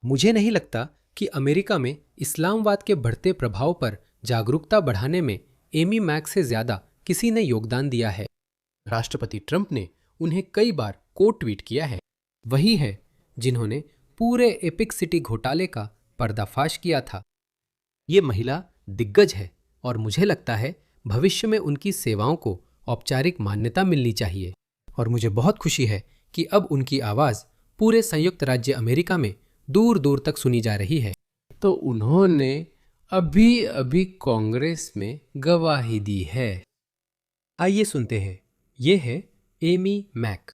मुझे नहीं लगता कि अमेरिका में इस्लामवाद के बढ़ते प्रभाव पर जागरूकता बढ़ाने में एमी मैक से ज्यादा किसी ने योगदान दिया है। राष्ट्रपति ट्रंप ने उन्हें कई बार कोट ट्वीट किया है। वही है जिन्होंने पूरे एपिक सिटी घोटाले का पर्दाफाश किया था। ये महिला दिग्गज है और मुझे लगता है भविष्य में उनकी सेवाओं को औपचारिक मान्यता मिलनी चाहिए और मुझे बहुत खुशी है कि अब उनकी आवाज पूरे संयुक्त राज्य अमेरिका में दूर दूर तक सुनी जा रही है। तो उन्होंने अभी अभी कांग्रेस में गवाही दी है। आइए सुनते हैं। ये है एमी मैक।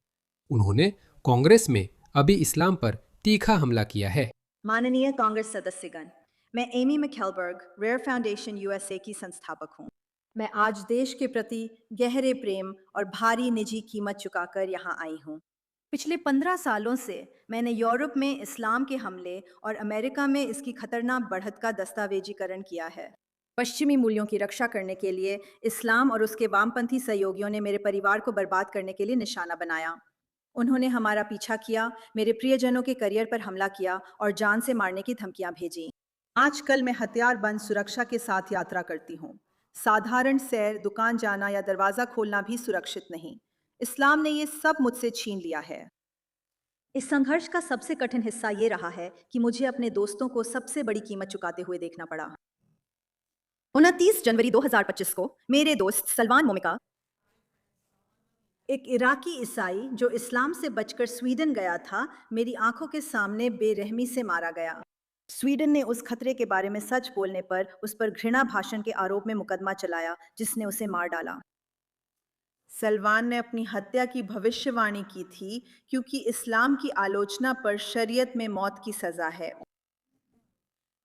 उन्होंने कांग्रेस में अभी इस्लाम पर तीखा हमला किया है। माननीय कांग्रेस सदस्यगण, मैं एमी मैकहेलबर्ग, रेयर फाउंडेशन यूएसए की संस्थापक हूँ। मैं आज देश के प्रति गहरे प्रेम और भारी निजी कीमत चुकाकर यहाँ आई हूँ। पिछले 15 सालों से मैंने यूरोप में इस्लाम के हमले और अमेरिका में इसकी खतरनाक बढ़त का दस्तावेजीकरण किया है। पश्चिमी मूल्यों की रक्षा करने के लिए इस्लाम और उसके वामपंथी सहयोगियों ने मेरे परिवार को बर्बाद करने के लिए निशाना बनाया। उन्होंने हमारा पीछा किया, मेरे प्रियजनों के करियर पर हमला किया और जान से मारने की धमकियां भेजी। आजकल मैं हथियारबंद सुरक्षा के साथ यात्रा करती हूँ। साधारण सैर, दुकान जाना या दरवाजा खोलना भी सुरक्षित नहीं। इस्लाम ने ये सब मुझसे छीन लिया है। इस संघर्ष का सबसे कठिन हिस्सा ये रहा है कि मुझे अपने दोस्तों को सबसे बड़ी कीमत चुकाते हुए देखना पड़ा। 29 जनवरी 2025 को मेरे दोस्त सलमान मोमिका, एक इराकी ईसाई जो इस्लाम से बचकर स्वीडन गया था, मेरी आंखों के सामने बेरहमी से मारा गया। स्वीडन ने उस खतरे के बारे में सच बोलने पर उस पर घृणा भाषण के आरोप में मुकदमा चलाया, जिसने उसे मार डाला। सलमान ने अपनी हत्या की भविष्यवाणी की थी क्योंकि इस्लाम की आलोचना पर शरीयत में मौत की सजा है।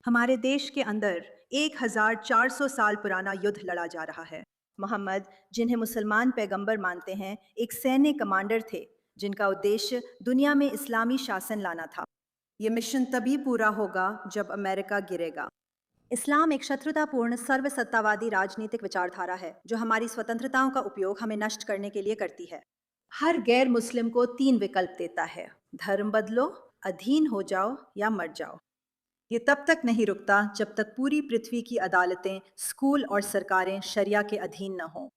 हमारे देश के अंदर 1400 साल पुराना युद्ध लड़ा जा रहा है। मोहम्मद, जिन्हें मुसलमान पैगंबर मानते हैं, एक सैन्य कमांडर थे जिनका उद्देश्य दुनिया में इस्लामी शासन लाना था। ये मिशन तभी पूरा होगा जब अमेरिका गिरेगा। इस्लाम एक शत्रुतापूर्ण सर्वसत्तावादी राजनीतिक विचारधारा है जो हमारी स्वतंत्रताओं का उपयोग हमें नष्ट करने के लिए करती है। हर गैर मुस्लिम को 3 विकल्प देता है: धर्म बदलो, अधीन हो जाओ या मर जाओ। ये तब तक नहीं रुकता जब तक पूरी पृथ्वी की अदालतें, स्कूल और सरकारें शरिया के अधीन न हों।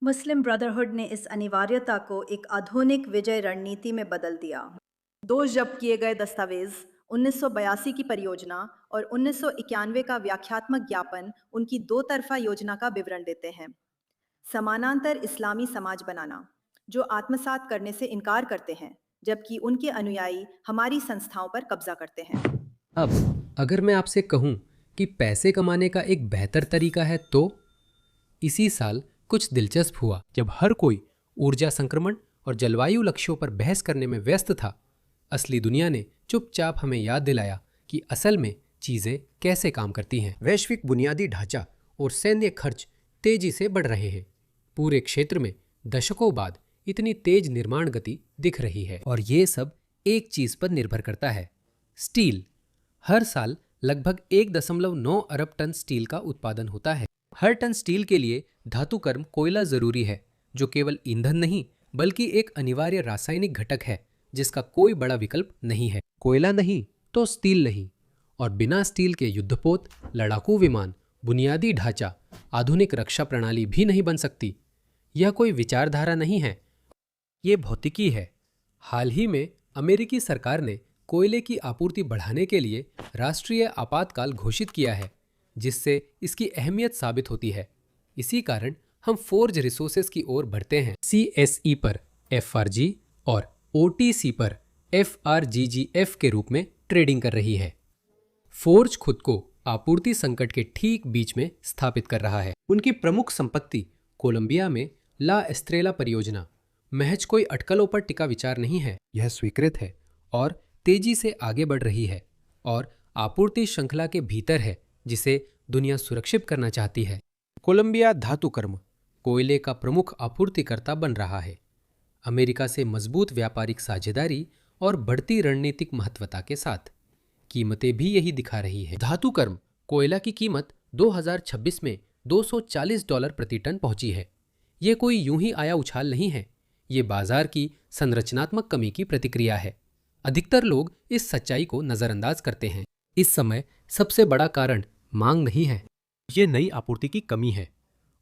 मुस्लिम ब्रदरहुड ने इस अनिवार्यता को एक आधुनिक विजय रणनीति में बदल दिया। 2 जब्त किए गए दस्तावेज, 1982 की परियोजना और 1991 का व्याख्यात्मक ज्ञापन उनकी 2 तरफा योजना का विवरण देते हैं। समानांतर इस्लामी समाज बनाना, जो आत्मसात करने से इनकार करते हैं, जबकि उनके अनुयायी हमारी संस्थाओं पर कब्जा करते हैं। अब अगर मैं आपसे कहूं कि पैसे कमाने का एक बेहतर तरीका है तो इसी साल कुछ दिलचस्प हुआ जब हर कोई ऊर्जा संक्रमण और जलवायु लक्ष्यों पर बहस करने में व्यस्त था। असली दुनिया ने चुपचाप हमें याद दिलाया कि असल में चीजें कैसे काम करती हैं। वैश्विक बुनियादी ढांचा और सैन्य खर्च तेजी से बढ़ रहे हैं। पूरे क्षेत्र में दशकों बाद इतनी तेज निर्माण गति दिख रही है और ये सब एक चीज पर निर्भर करता है: स्टील। हर साल लगभग 1.9 अरब टन स्टील का उत्पादन होता है। हर टन स्टील के लिए धातुकर्म कोयला जरूरी है, जो केवल ईंधन नहीं बल्कि एक अनिवार्य रासायनिक घटक है जिसका कोई बड़ा विकल्प नहीं है। कोयला नहीं तो स्टील नहीं, और बिना स्टील के युद्धपोत, लड़ाकू विमान, बुनियादी ढांचा, आधुनिक रक्षा प्रणाली भी नहीं बन सकती। यह कोई विचारधारा नहीं है, ये भौतिकी है। हाल ही में अमेरिकी सरकार ने कोयले की आपूर्ति बढ़ाने के लिए राष्ट्रीय आपातकाल घोषित किया है, जिससे इसकी अहमियत साबित होती है। इसी कारण हम फोर्ज रिसोर्सेज की ओर बढ़ते हैं। CSE पर FRG और OTC पर FRGGF के रूप में ट्रेडिंग कर रही है। फोर्ज खुद को आपूर्ति संकट के ठीक बीच में स्थापित कर रहा है। उनकी प्रमुख संपत्ति कोलंबिया में ला एस्ट्रेला परियोजना महज कोई अटकलों पर टिका विचार नहीं है। यह स्वीकृत है और तेजी से आगे बढ़ रही है और आपूर्ति श्रृंखला के भीतर है जिसे दुनिया सुरक्षित करना चाहती है। कोलंबिया धातुकर्म कोयले का प्रमुख आपूर्तिकर्ता बन रहा है। अमेरिका से मजबूत व्यापारिक साझेदारी और बढ़ती रणनीतिक महत्वता के साथ कीमतें भी यही दिखा रही है। धातुकर्म कोयला की कीमत 2026 में $240 प्रति टन पहुंची है। ये कोई यूं ही आया उछाल नहीं है, ये बाजार की संरचनात्मक कमी की प्रतिक्रिया है। अधिकतर लोग इस सच्चाई को नजरअंदाज करते हैं। इस समय सबसे बड़ा कारण मांग नहीं है, ये नई आपूर्ति की कमी है।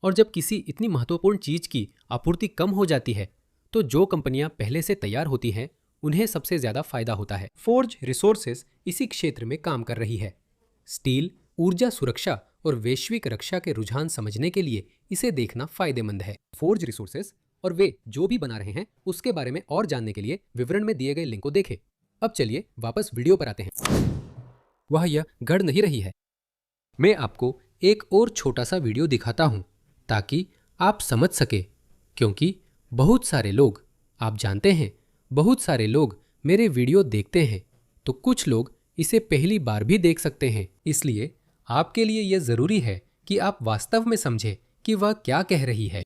और जब किसी इतनी महत्वपूर्ण चीज की आपूर्ति कम हो जाती है तो जो कंपनियां पहले से तैयार होती हैं उन्हें सबसे ज्यादा फायदा होता है। फोर्ज रिसोर्सेज इसी क्षेत्र में काम कर रही है। स्टील, ऊर्जा सुरक्षा और वैश्विक रक्षा के रुझान समझने के लिए इसे देखना फायदेमंद है। फोर्ज रिसोर्सेज और वे जो भी बना रहे हैं उसके बारे में और जानने के लिए विवरण में दिए गए लिंक को देखें। अब चलिए वापस वीडियो पर आते हैं। वह यह गढ़ नहीं रही है। मैं आपको एक और छोटा सा वीडियो दिखाता हूं ताकि आप समझ सके, क्योंकि बहुत सारे लोग, आप जानते हैं, बहुत सारे लोग मेरे वीडियो देखते हैं तो कुछ लोग इसे पहली बार भी देख सकते हैं। इसलिए आपके लिए यह जरूरी है कि आप वास्तव में समझें कि वह क्या कह रही है।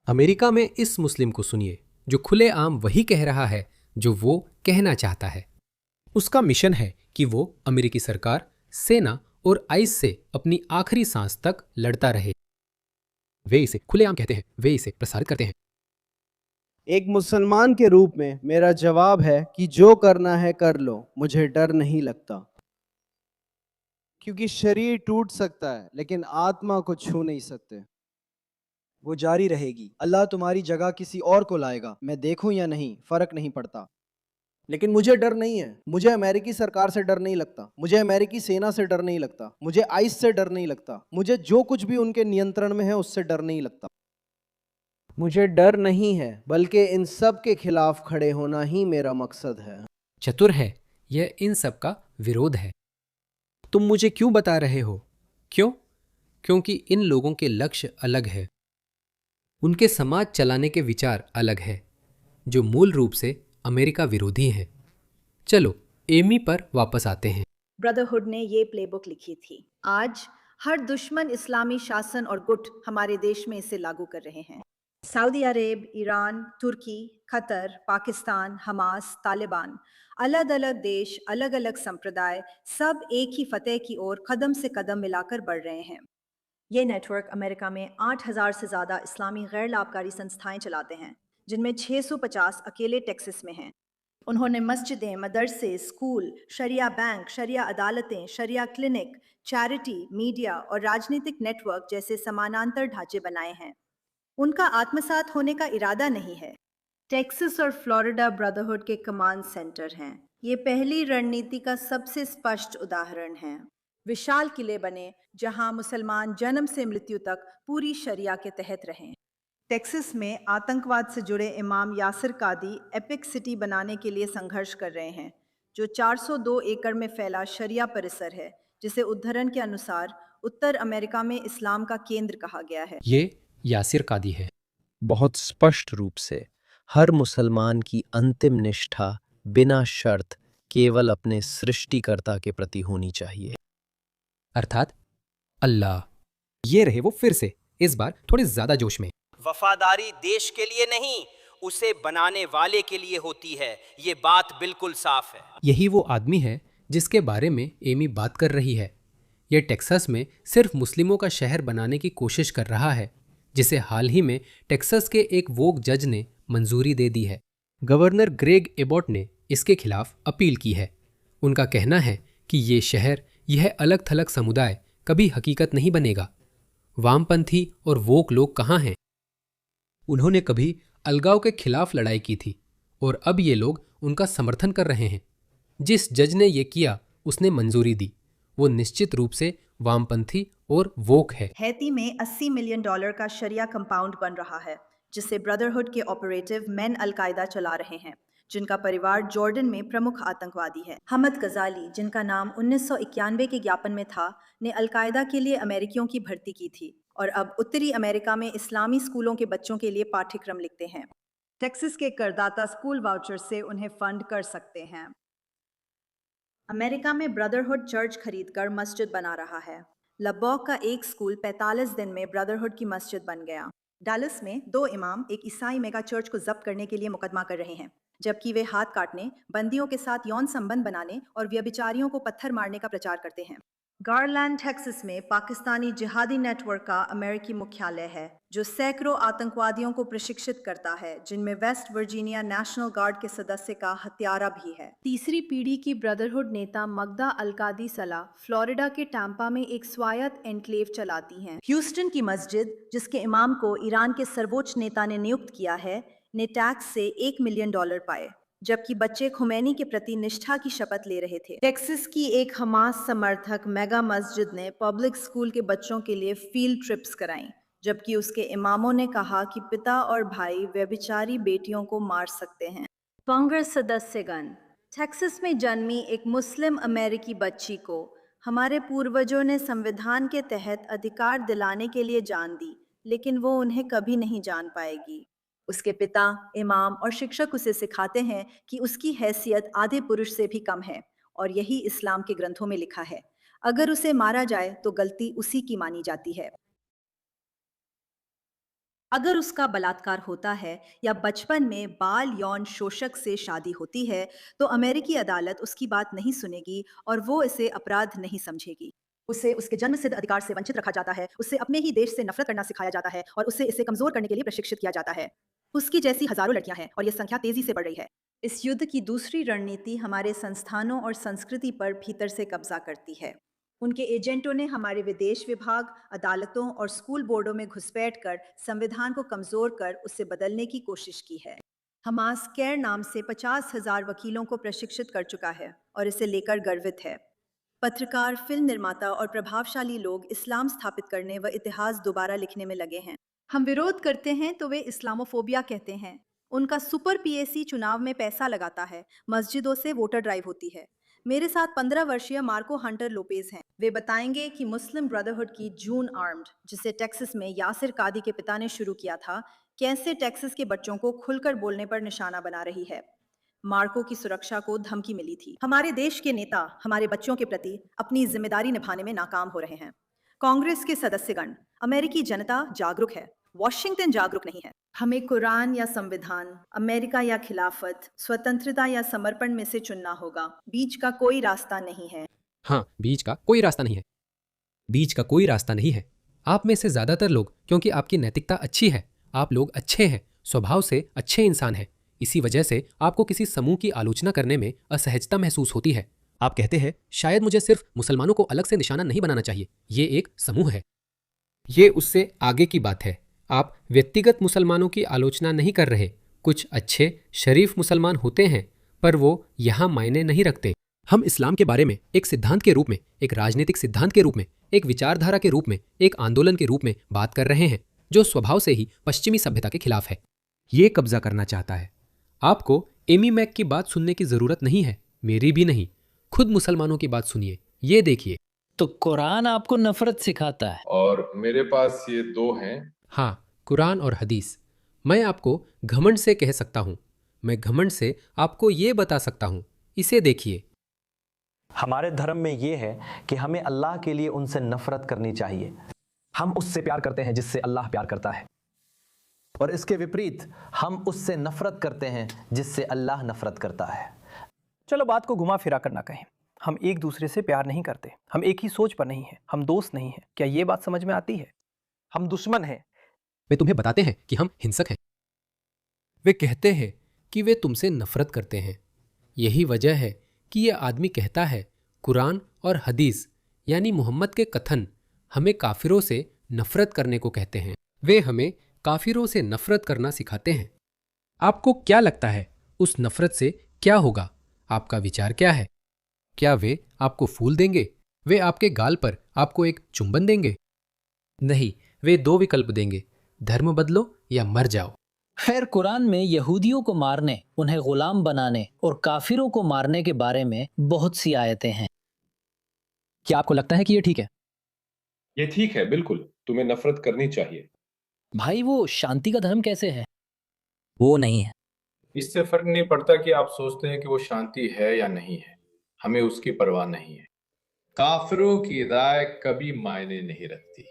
अमेरिका में इस मुस्लिम को सुनिए जो खुलेआम वही कह रहा है जो वो कहना चाहता है। उसका मिशन है कि वो अमेरिकी सरकार, सेना और आइस से अपनी आखिरी सांस तक लड़ता रहे। वे इसे खुलेआम कहते हैं, वे इसे प्रसारित करते हैं। एक मुसलमान के रूप में मेरा जवाब है कि जो करना है कर लो, मुझे डर नहीं लगता। क्योंकि शरीर टूट सकता है लेकिन आत्मा को छू नहीं सकते। वो जारी रहेगी। अल्लाह तुम्हारी जगह किसी और को लाएगा, मैं देखूं या नहीं फर्क नहीं पड़ता। लेकिन मुझे डर नहीं है। मुझे अमेरिकी सरकार से डर नहीं लगता, मुझे अमेरिकी सेना से डर नहीं लगता, मुझे आइस से डर नहीं लगता, मुझे जो कुछ भी उनके नियंत्रण में है उससे डर नहीं लगता। मुझे डर नहीं है, बल्कि इन सब के खिलाफ खड़े होना ही मेरा मकसद है। चतुर है, यह इन सब का विरोध है। तुम मुझे क्यों बता रहे हो? क्यों? क्योंकि इन लोगों के लक्ष्य अलग है। उनके समाज चलाने के विचार अलग है, जो मूल रूप से अमेरिका विरोधी हैं। चलो एमी पर वापस आते हैं। ब्रदरहुड ने ये प्लेबुक लिखी थी। आज हर दुश्मन इस्लामी शासन और गुट हमारे देश में इसे लागू कर रहे हैं। सऊदी अरेब, ईरान, तुर्की, कतर, पाकिस्तान, हमास, तालिबान, अलग अलग देश, अलग अलग संप्रदाय, सब एक ही फतेह की ओर कदम से कदम मिलाकर बढ़ रहे हैं। ये नेटवर्क अमेरिका में 8,000 से ज़्यादा इस्लामी गैर लाभकारी संस्थाएं चलाते हैं, जिनमें 650 अकेले टेक्सास में हैं। उन्होंने मस्जिदें, मदरसे, स्कूल, शरिया बैंक, शरिया अदालतें, शरिया क्लिनिक, चैरिटी, मीडिया और राजनीतिक नेटवर्क जैसे समानांतर ढांचे बनाए हैं। उनका आत्मसात होने का इरादा नहीं है। टेक्सास और फ्लोरिडा ब्रदरहुड के कमांड सेंटर हैं। ये पहली रणनीति का सबसे स्पष्ट उदाहरण है। विशाल किले बने जहां मुसलमान जन्म से मृत्यु तक पूरी शरिया के तहत रहें। टेक्सास में आतंकवाद से जुड़े इमाम यासिर कादी एपिक सिटी बनाने के लिए संघर्ष कर रहे हैं, जो 402 एकड़ में फैला शरिया परिसर है, जिसे उद्धरण के अनुसार उत्तर अमेरिका में इस्लाम का केंद्र कहा गया है। ये यासिर कादी है। बहुत स्पष्ट रूप से हर मुसलमान की अंतिम निष्ठा बिना शर्त केवल अपने सृष्टिकर्ता के प्रति होनी चाहिए, अर्थात अल्लाह। ये रहे वो फिर से, इस बार थोड़े ज्यादा जोश में। वफादारी देश के लिए नहीं, उसे बनाने वाले के लिए होती है। ये बात बिल्कुल साफ है। यही वो आदमी है जिसके बारे में एमी बात कर रही है। यह टेक्सास में सिर्फ मुस्लिमों का शहर बनाने की कोशिश कर रहा है, जिसे हाल ही में टेक्सास के एक वोक जज ने मंजूरी दे दी है। गवर्नर ग्रेग एबॉट ने इसके खिलाफ अपील की है। उनका कहना है कि ये शहर, यह अलग थलग समुदाय कभी हकीकत नहीं बनेगा। वामपंथी और वोक लोग कहाँ हैं? उन्होंने कभी अलगाव के खिलाफ लड़ाई की थी और अब ये लोग उनका समर्थन कर रहे हैं। जिस जज ने ये किया उसने मंजूरी दी। वो निश्चित रूप से वामपंथी और वोक है। हैती में $80 मिलियन का शरिया कंपाउंड बन रहा है, जिसे ब्रदरहुड के ऑपरेटिव मैन अलकायदा चला रहे हैं, जिनका परिवार जॉर्डन में प्रमुख आतंकवादी है। हमद गजाली, जिनका नाम 1991 के ज्ञापन में था, ने अलकायदा के लिए अमेरिकियों की भर्ती की थी और अब उत्तरी अमेरिका में इस्लामी स्कूलों के बच्चों के लिए पाठ्यक्रम लिखते हैं। टेक्सास के करदाता स्कूल वाउचर से उन्हें फंड कर सकते हैं। अमेरिका में ब्रदरहुड चर्च खरीदकर मस्जिद बना रहा है। लबॉक का एक स्कूल 45 दिन में ब्रदरहुड की मस्जिद बन गया। डालस में 2 इमाम एक ईसाई मेगा चर्च को जब्त करने के लिए मुकदमा कर रहे हैं, जबकि वे हाथ काटने, बंदियों के साथ यौन संबंध बनाने और व्यभिचारियों को पत्थर मारने का प्रचार करते हैं। गारलैंड टेक्सास में पाकिस्तानी जिहादी नेटवर्क का अमेरिकी मुख्यालय है, जो सैकड़ों आतंकवादियों को प्रशिक्षित करता है, जिनमें वेस्ट वर्जीनिया नेशनल गार्ड के सदस्य का हत्यारा भी है। तीसरी पीढ़ी की ब्रदरहुड नेता मगदा अलकादी सला फ्लोरिडा के टैंपा में एक स्वायत्त एन्क्लेव चलाती हैं। ह्यूस्टन की मस्जिद, जिसके इमाम को ईरान के सर्वोच्च नेता ने नियुक्त किया है, ने टैक्स से $1 मिलियन पाए, जबकि बच्चे खुमैनी के प्रति निष्ठा की शपथ ले रहे थे। टेक्सास की एक हमास समर्थक मेगा मस्जिद ने पब्लिक स्कूल के बच्चों के लिए फील्ड ट्रिप्स कराईं, जबकि उसके इमामों ने कहा कि पिता और भाई व्यभिचारी बेटियों को मार सकते हैं। कांग्रेस सदस्यगण, टेक्सास में जन्मी एक मुस्लिम अमेरिकी बच्ची को हमारे पूर्वजों ने संविधान के तहत अधिकार दिलाने के लिए जान दी, लेकिन वो उन्हें कभी नहीं जान पाएगी। उसके पिता, इमाम और शिक्षक उसे सिखाते हैं कि उसकी हैसियत आधे पुरुष से भी कम है, और यही इस्लाम के ग्रंथों में लिखा है। अगर उसे मारा जाए तो गलती उसी की मानी जाती है। अगर उसका बलात्कार होता है या बचपन में बाल यौन शोषक से शादी होती है, तो अमेरिकी अदालत उसकी बात नहीं सुनेगी और वो इसे अपराध नहीं समझेगी। उसे उसके जन्मसिद्ध अधिकार से वंचित रखा जाता है, उससे अपने ही देश से नफरत करना सिखाया जाता है और उसे इसे कमजोर करने के लिए प्रशिक्षित किया जाता है। उसकी जैसी हजारों लड़कियां हैं और यह संख्या तेजी से बढ़ रही है। इस युद्ध की दूसरी रणनीति हमारे संस्थानों और संस्कृति पर भीतर से कब्जा करती है। उनके एजेंटों ने हमारे विदेश विभाग, अदालतों और स्कूल बोर्डों में घुसपैठ कर संविधान को कमजोर कर उसे बदलने की कोशिश की है। हमास केयर नाम से 50,000 वकीलों को प्रशिक्षित कर चुका है और इसे लेकर गर्वित है। पत्रकार, फिल्म निर्माता और प्रभावशाली लोग इस्लाम स्थापित करने व इतिहास दोबारा लिखने में लगे हैं। हम विरोध करते हैं तो वे इस्लामोफोबिया कहते हैं। उनका सुपर पीएसी चुनाव में पैसा लगाता है, मस्जिदों से वोटर ड्राइव होती है। मेरे साथ 15 वर्षीय मार्को हंटर लोपेज हैं। वे बताएंगे कि मुस्लिम ब्रदरहुड की जून आर्म्ड, जिसे टेक्सास में यासिर कादी के पिता ने शुरू किया था, कैसे टेक्सास के बच्चों को खुलकर बोलने पर निशाना बना रही है। मार्को की सुरक्षा को धमकी मिली थी। हमारे देश के नेता हमारे बच्चों के प्रति अपनी जिम्मेदारी निभाने में नाकाम हो रहे हैं। कांग्रेस के सदस्यगण, अमेरिकी जनता जागरूक है, वॉशिंगटन जागरूक नहीं है। हमें कुरान या संविधान, अमेरिका या खिलाफत, स्वतंत्रता या समर्पण में से चुनना होगा। बीच का कोई रास्ता नहीं है। हाँ, बीच का कोई रास्ता नहीं है। बीच का कोई रास्ता नहीं है। आप में से ज्यादातर लोग, क्योंकि आपकी नैतिकता अच्छी है, आप लोग अच्छे हैं, स्वभाव से अच्छे इंसान हैं, इसी वजह से आपको किसी समूह की आलोचना करने में असहजता महसूस होती है। आप कहते हैं, शायद मुझे सिर्फ मुसलमानों को अलग से निशाना नहीं बनाना चाहिए, ये एक समूह है। ये उससे आगे की बात है। आप व्यक्तिगत मुसलमानों की आलोचना नहीं कर रहे। कुछ अच्छे शरीफ मुसलमान होते हैं, पर वो यहाँ मायने नहीं रखते। हम इस्लाम के बारे में एक सिद्धांत के रूप में, एक राजनीतिक सिद्धांत के रूप में, एक विचारधारा के रूप में, एक आंदोलन के रूप में बात कर रहे हैं, जो स्वभाव से ही पश्चिमी सभ्यता के खिलाफ है। ये कब्जा करना चाहता है। आपको एमी मैक की बात सुनने की जरूरत नहीं है, मेरी भी नहीं। खुद मुसलमानों की बात सुनिए, ये देखिए। तो कुरान आपको नफरत सिखाता है? और मेरे पास ये 2 हैं। हाँ, कुरान और हदीस। मैं आपको घमंड से कह सकता हूँ, मैं घमंड से आपको ये बता सकता हूँ, इसे देखिए। हमारे धर्म में ये है कि हमें अल्लाह के लिए उनसे नफरत करनी चाहिए। हम उससे प्यार करते हैं जिससे अल्लाह प्यार करता है, और इसके विपरीत हम उससे नफरत करते हैं जिससे अल्लाह नफरत करता है। चलो बात को घुमा फिरा कर ना कहें। हम एक दूसरे से प्यार नहीं करते, हम एक ही सोच पर नहीं हैं, हम दोस्त नहीं हैं। क्या ये बात समझ में आती है? हम दुश्मन हैं। वे तुम्हें बताते हैं कि हम हिंसक हैं। वे कहते हैं कि वे तुमसे नफरत करते हैं। यही वजह है कि यह आदमी कहता है, कुरान और हदीस यानी मोहम्मद के कथन हमें काफिरों से नफरत करने को कहते हैं। वे हमें काफिरों से नफरत करना सिखाते हैं। आपको क्या लगता है उस नफरत से क्या होगा? आपका विचार क्या है? क्या वे आपको फूल देंगे? वे आपके गाल पर आपको एक चुंबन देंगे? नहीं, वे 2 विकल्प देंगे, धर्म बदलो या मर जाओ। खैर, कुरान में यहूदियों को मारने, उन्हें गुलाम बनाने और काफिरों को मारने के बारे में बहुत सी आयतें हैं। क्या आपको लगता है कि ये ठीक है? ये ठीक है, बिल्कुल। तुम्हें नफरत करनी चाहिए। भाई, वो शांति का धर्म कैसे है? वो नहीं है। इससे फर्क नहीं पड़ता कि आप सोचते हैं कि वो शांति है या नहीं है, हमें उसकी परवाह नहीं है। काफिरों की राय कभी मायने नहीं रखती।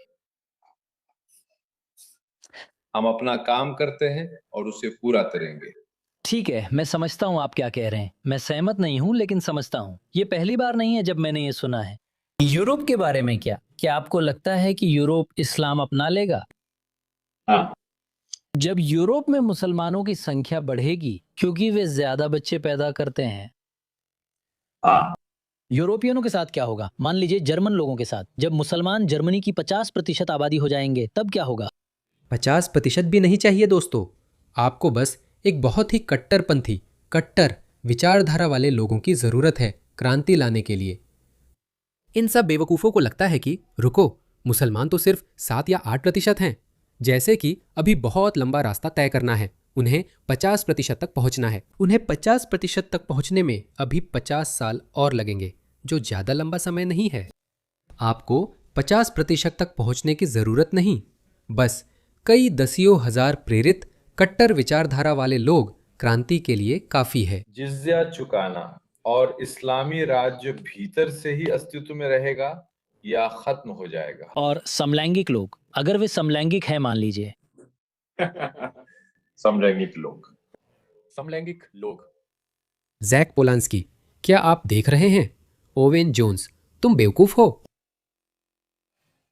हम अपना काम करते हैं और उसे पूरा करेंगे। ठीक है, मैं समझता हूँ आप क्या कह रहे हैं। मैं सहमत नहीं हूँ, लेकिन समझता हूँ। ये पहली बार नहीं है जब मैंने ये सुना है। यूरोप के बारे में क्या आपको लगता है कि यूरोप इस्लाम अपना लेगा? हाँ। जब यूरोप में मुसलमानों की संख्या बढ़ेगी क्योंकि वे ज्यादा बच्चे पैदा करते हैं, हाँ। यूरोपियनों के साथ क्या होगा? मान लीजिए जर्मन लोगों के साथ, जब मुसलमान जर्मनी की 50% आबादी हो जाएंगे तब क्या होगा? 50% भी नहीं चाहिए दोस्तों, आपको बस एक बहुत ही कट्टरपंथी, कट्टर विचारधारा वाले लोगों की जरूरत है क्रांति लाने के लिए। इन सब बेवकूफों को लगता है कि रुको, मुसलमान तो सिर्फ 7 या 8% हैं, जैसे कि अभी बहुत लंबा रास्ता तय करना है, उन्हें 50% तक पहुंचना है। उन्हें 50% तक पहुंचने में अभी 50 साल और लगेंगे, जो ज्यादा लंबा समय नहीं है। आपको 50% तक पहुंचने की जरूरत नहीं, बस कई दसियों हजार प्रेरित कट्टर विचारधारा वाले लोग क्रांति के लिए काफी है। जिज़्या चुकाना और इस्लामी राज्य भीतर से ही अस्तित्व में रहेगा या खत्म हो जाएगा? और समलैंगिक लोग, अगर वे समलैंगिक है मान लीजिए। समलैंगिक लोग। जैक पोलांस्की, क्या आप देख रहे हैं? ओवेन जोन्स, तुम बेवकूफ हो।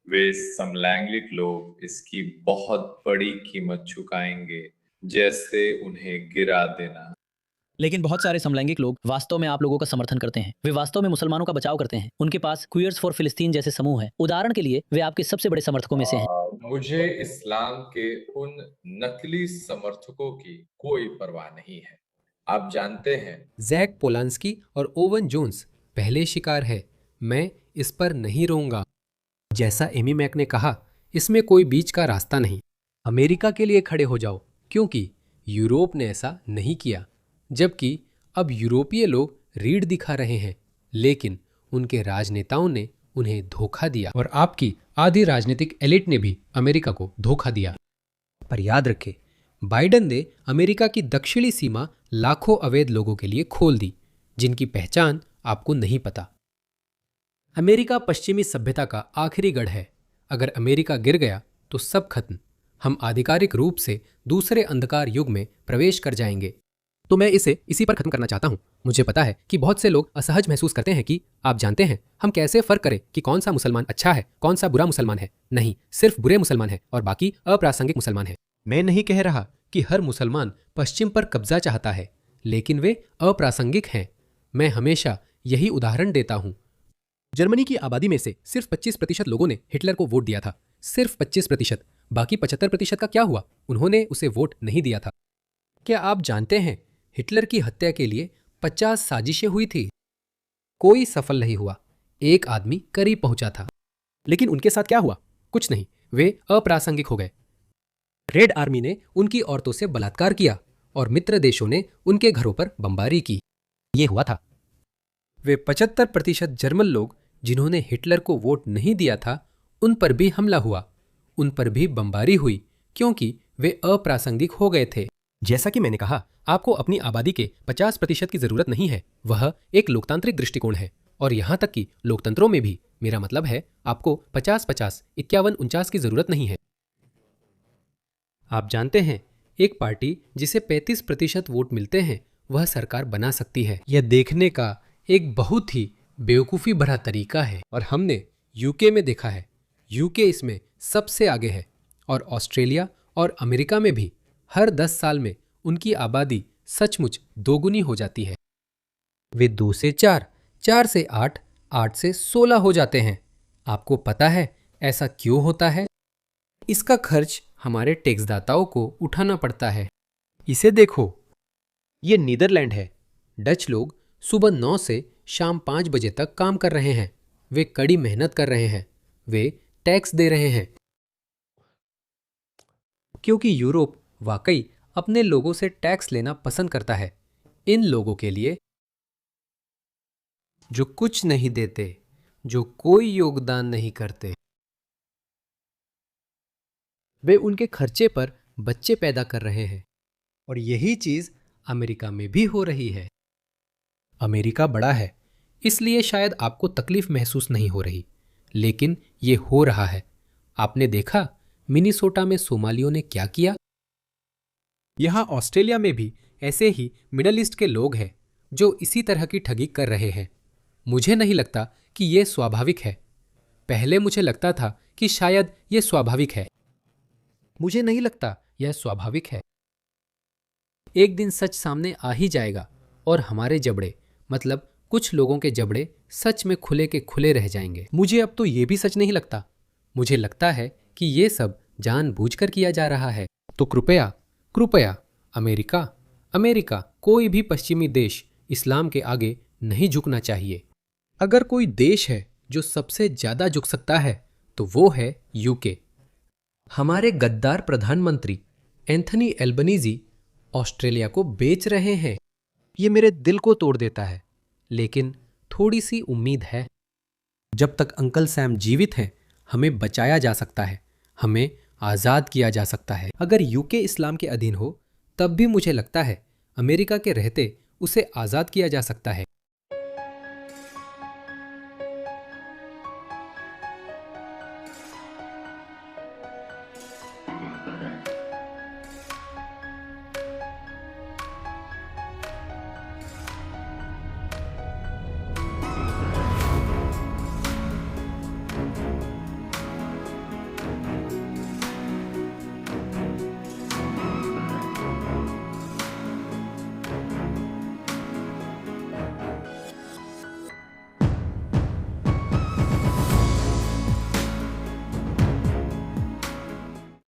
वे समलैंगिक लोग इसकी बहुत बड़ी कीमत चुकाएंगे, जैसे उन्हें गिरा देना। लेकिन बहुत सारे समलैंगिक लोग वास्तव में आप लोगों का समर्थन करते हैं। वे वास्तव में मुसलमानों का बचाव करते हैं। उनके पास क्वियर्स फॉर फिलिस्तीन जैसे समूह हैं। उदाहरण के लिए वे आपके सबसे बड़े समर्थकों में से हैं। मुझे इस्लाम के उन नकली समर्थकों की कोई परवाह नहीं है। आप जानते हैं, जैक पोलांस्की और ओवन जोन्स पहले शिकार है। मैं इस पर नहीं रहूंगा। जैसा एमी मैक ने कहा, इसमें कोई बीच का रास्ता नहीं। अमेरिका के लिए खड़े हो जाओ, क्योंकि यूरोप ने ऐसा नहीं किया, जबकि अब यूरोपीय लोग रीढ़ दिखा रहे हैं, लेकिन उनके राजनेताओं ने उन्हें धोखा दिया और आपकी आधी राजनीतिक एलिट ने भी अमेरिका को धोखा दिया। पर याद रखें, बाइडेन ने अमेरिका की दक्षिणी सीमा लाखों अवैध लोगों के लिए खोल दी, जिनकी पहचान आपको नहीं पता। अमेरिका पश्चिमी सभ्यता का आखिरी गढ़ है। अगर अमेरिका गिर गया तो सब खत्म। हम आधिकारिक रूप से दूसरे अंधकार युग में प्रवेश कर जाएंगे। तो मैं इसे इसी पर खत्म करना चाहता हूं। मुझे पता है कि बहुत से लोग असहज महसूस करते हैं कि आप जानते हैं, हम कैसे फर्क करें कि कौन सा मुसलमान अच्छा है, कौन सा बुरा मुसलमान है। नहीं, सिर्फ बुरे मुसलमान हैं और बाकी अप्रासंगिक मुसलमान हैं। मैं नहीं कह रहा कि हर मुसलमान पश्चिम पर कब्जा चाहता है, लेकिन वे अप्रासंगिक हैं। मैं हमेशा यही उदाहरण देता हूं। जर्मनी की आबादी में से सिर्फ 25% लोगों ने हिटलर को वोट दिया था। सिर्फ 25%। बाकी 75% का क्या हुआ? उन्होंने उसे वोट नहीं दिया था। क्या आप जानते हैं, हिटलर की हत्या के लिए 50 साजिशें हुई थी। कोई सफल नहीं हुआ। एक आदमी करीब पहुंचा था, लेकिन उनके साथ क्या हुआ? कुछ नहीं, वे अप्रासंगिक हो गए। रेड आर्मी ने उनकी औरतों से बलात्कार किया और मित्र देशों ने उनके घरों पर बमबारी की। ये हुआ था। वे 75% जर्मन लोग जिन्होंने हिटलर को वोट नहीं दिया था, उन पर भी हमला हुआ, उन पर भी बमबारी हुई, क्योंकि वे अप्रासंगिक हो गए थे। जैसा कि मैंने कहा, आपको अपनी आबादी के 50% की जरूरत नहीं है। वह एक लोकतांत्रिक दृष्टिकोण है, और यहां तक कि लोकतंत्रों में भी, मेरा मतलब है, आपको 50-50, 51-49 की जरूरत नहीं है। आप जानते हैं, एक पार्टी जिसे 35% वोट मिलते हैं, वह सरकार बना सकती है। यह देखने का एक बहुत ही बेवकूफ़ी भरा तरीका है, और हमने यूके में देखा है। यूके इसमें सबसे आगे है, और ऑस्ट्रेलिया और अमेरिका में भी हर 10 साल में उनकी आबादी सचमुच दोगुनी हो जाती है। वे 2 से 4, 4 से 8, 8 से 16 हो जाते हैं। आपको पता है ऐसा क्यों होता है? इसका खर्च हमारे टैक्सदाताओं को उठाना पड़ता है। इसे देखो, ये नीदरलैंड है। डच लोग सुबह 9 से शाम 5 बजे तक काम कर रहे हैं। वे कड़ी मेहनत कर रहे हैं। वे टैक्स दे रहे हैं। क्योंकि यूरोप वाकई अपने लोगों से टैक्स लेना पसंद करता है। इन लोगों के लिए जो कुछ नहीं देते, जो कोई योगदान नहीं करते, वे उनके खर्चे पर बच्चे पैदा कर रहे हैं। और यही चीज अमेरिका में भी हो रही है। अमेरिका बड़ा है, इसलिए शायद आपको तकलीफ महसूस नहीं हो रही, लेकिन ये हो रहा है। आपने देखा मिनीसोटा में सोमालियों ने क्या किया? यहां ऑस्ट्रेलिया में भी ऐसे ही मिडल ईस्ट के लोग हैं जो इसी तरह की ठगी कर रहे हैं। मुझे नहीं लगता कि ये स्वाभाविक है। पहले मुझे लगता था कि शायद ये स्वाभाविक है। मुझे नहीं लगता यह स्वाभाविक है। एक दिन सच सामने आ ही जाएगा और हमारे जबड़े, मतलब कुछ लोगों के जबड़े, सच में खुले के खुले रह जाएंगे। मुझे अब तो ये भी सच नहीं लगता। मुझे लगता है कि ये सब जानबूझकर किया जा रहा है। तो कृपया कृपया अमेरिका, कोई भी पश्चिमी देश इस्लाम के आगे नहीं झुकना चाहिए। अगर कोई देश है जो सबसे ज्यादा झुक सकता है तो वो है यूके। हमारे गद्दार प्रधानमंत्री एंथनी एल्बनीजी ऑस्ट्रेलिया को बेच रहे हैं। ये मेरे दिल को तोड़ देता है, लेकिन थोड़ी सी उम्मीद है। जब तक अंकल सैम जीवित हैं, हमें बचाया जा सकता है, हमें आज़ाद किया जा सकता है। अगर यूके इस्लाम के अधीन हो, तब भी मुझे लगता है अमेरिका के रहते उसे आज़ाद किया जा सकता है।